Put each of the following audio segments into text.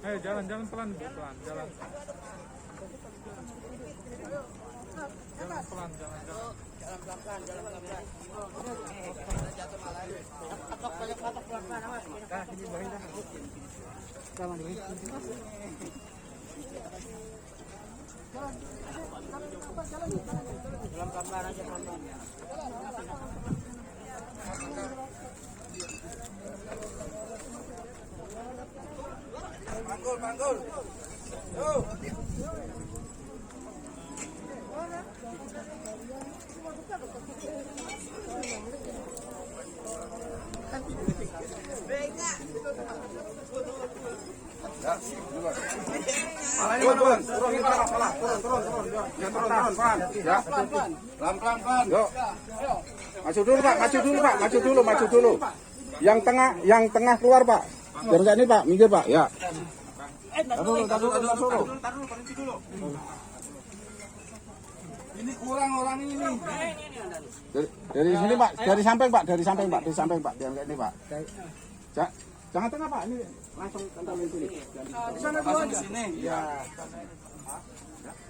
Ayo jalan pelan, jalan. Jalan pelan. Jatuh malah. Patok pelan-pelan awas. Sini bawain dah. Kawan ini. Jalan pelan-pelan aja pelan-pelan. Manggul. Yo. Pelan-pelan. Yuk. Maju dulu. Yang tengah keluar, Pak. Jangan ini, Pak. Minggir, Pak. Ya. Taruh dulu. Ini kurang orang ini. Dari sini, Pak. Dari samping, Pak. Jangan ini, Pak. Jangan tengah, Pak. Ini langsung kantongin sini. Di sana dulu di sini. Ya.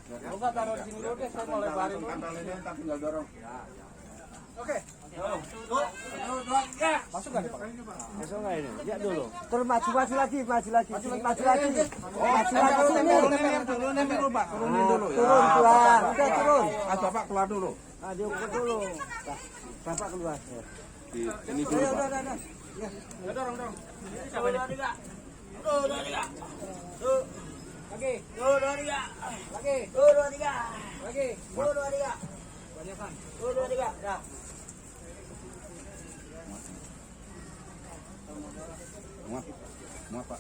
Enggak taruh di sini dulu deh, saya mau lebarin. Kantonginnya entar tinggal dorong. Oke. Masuk enggak nih, Pak? Masuk enggak ini? Ya dulu. Terus maju lagi. Maju lagi. Nempel dulu, Pak. Turunin dulu. Turun keluar. Udah turun. Bapak keluar dulu. Dia dulu. Bapak keluar. Ini dulu, Pak. Ya, dorong. Siapa ini? Lagi. 2, 3. Banyakan. 2, 3. Dah. Muat, Pak.